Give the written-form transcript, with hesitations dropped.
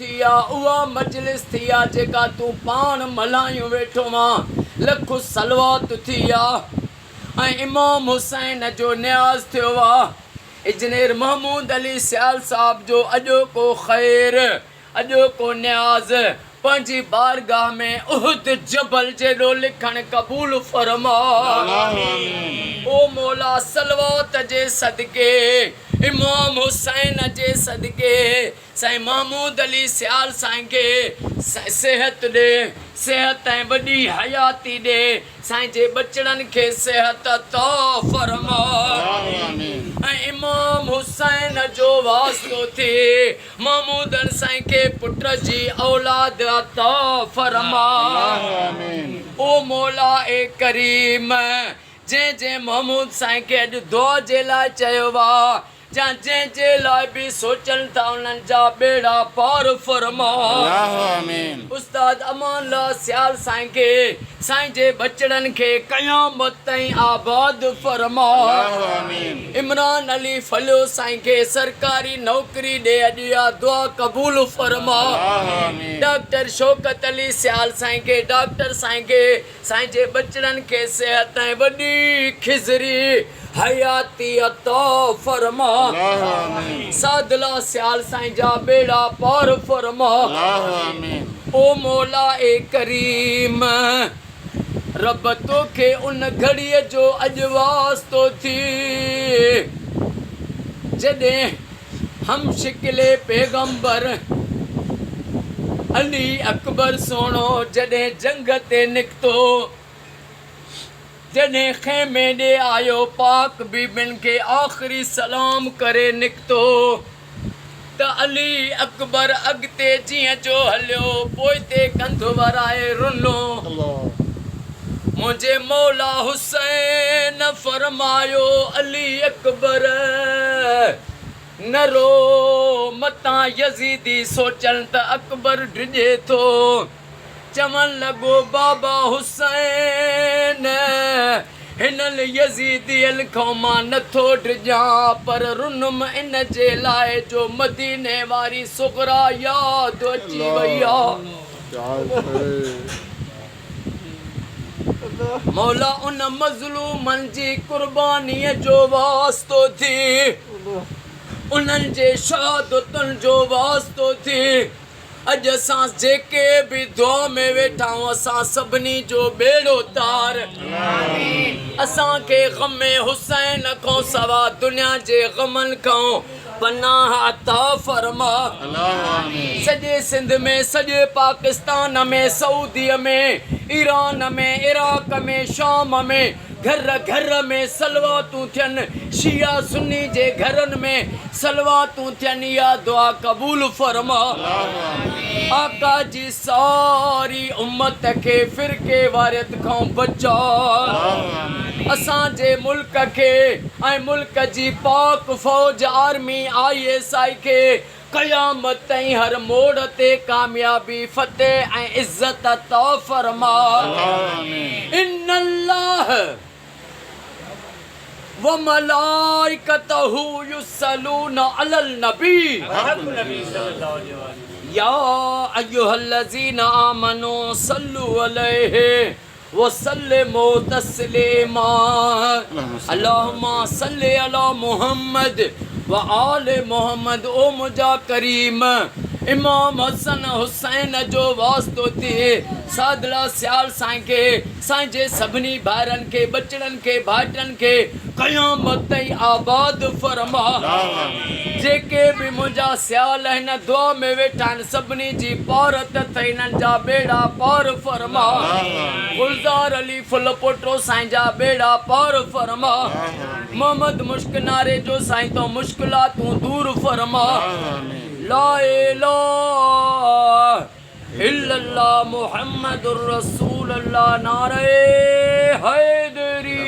थिया उहा मजलिस थिया जेका तूं पाण मल्हायूं वेठो मां लख सलवात थिया ऐं इमाम हुसैन जो न्याज़ थियो आहे इंजीनियर महमूद अली सियाल साहब जो अॼोको ख़ैर अॼोको न्याज़ पंहिंजी बारगाह में उहद जबल जेॾो लिखण क़बूल फरमा ओ मौला सलवात जे सदके इमाम हुसैन जे सदके साईं महमूद अली सियाल साईं खे सेहत ॾे सेहत ऐं वॾी हयाती ॾे साईं जे बचड़नि खे सेहत अता फरमा ऐं इमाम हुसैन जो वास्तो थिए महमूद साईं खे पुट जी औलाद अता फरमा ओ मौला ए करीम जंहिं महमूद साईं खे अॼु दुआ जे लाइ चयो आहे जा जे लाइ भी सोचन था उन्हनि जा बेड़ा पार फरमा उस्ताद अमान ला सियाल साईं के साईं जे बचड़न के क़यामत ताईं आबाद फरमा इमरान अली फलो साईं के सरकारी नौकरी दे अॼु दुआ कबूल फरमा डॉक्टर शौकत अली सियाल साईं के डॉक्टर साईं के साईं जे बचड़न के सेहत ऐं वॾी खिज़री हयाती अता फरमा सादला सियाल साईं जा बेड़ा पार फरमा ओ मौला ए करीम रब तोखे उन घड़ीअ जो अॼु वास्तो थी जॾहिं हम शिकिले पैगंबर अली अकबर सोणो जॾहिं जंग ते निकितो जॾहिं ख़ैमे ॾे आयो पाक बीबिन खे आख़िरी सलाम करे निकितो त अली अकबर अॻिते जीअं जो हलियो पोइते कंधु वराए रुनो मुंहिंजे मौला हुसैन फरमायो अली अकबर न रो मतां यज़ीदी सोचनि त अकबर डिॼे थो चवण लॻो बाबा हुसैन हिननि यज़ीदियल खां मां नथो डिॼां पर रुनुम इन जे लाइ जो मदीने वारी सुगरा यादि अची वई आहे मौला उन मज़लूमनि जी क़ुर्बानीअ जो वास्तो थी उन्हनि जे शहादतुनि जो वास्तो थी अॼु असां जेके बि दुआ में वेठा आहियूं असां सभिनी जो बेड़ो तार असांखे ग़मे हुसैन खां सवा दुनिया जे ग़मनि खां पनाह अता फरमा सॼे सिंध में सॼे पाकिस्तान में सऊदीअ में ईरान में इराक में शाम में घर घर में सलवातूं थियनि शिया सुन्नी जे घरनि में सलवातूं थियनि इहा दुआ क़बूल फरमा आका जी सारी उम्मत खे फ़िरके वारियत खां बचा असांजे मुल्क खे ऐं मुल्क जी पाक फ़ौज आर्मी ISI खे क़यामत ताईं हर मोड़ ते कामयाबी फतेह ऐं इज़्ज़त अता फरमा इन्नल्लाह व मलाइकतहु युसल्लूना अलल नबी या अय्युहल्लज़ीना आमनू सल्लु अलैहि व सल्लिमू तस्लीमा अल्लाहुम्मा सल्लि अला मुहम्मद व आले मोहम्मद ओ मुजा करीम इमाम हसन हुसैन जो वास्तो थिए सादला सियाल साईं खे साईं जे सभिनी भाइरनि खे बचड़नि खे भाइटनि खे क़यामत ताईं आबाद फरमा जेके बि मुंहिंजा सियाल हिन दुआ में वेठा आहिनि सभिनी जी पारत अथई हिननि जा बेड़ा पार फरमा गुलज़ार अली फुल पोटो साईं जा बेड़ा पार फरमा मोहम्मद मुश्क नारे जो साईं तो मुश्किलातूं दूर फरमा ला इलाहा इल्लल्लाह मुहम्मदुर रसूलुल्लाह नारे हैदरी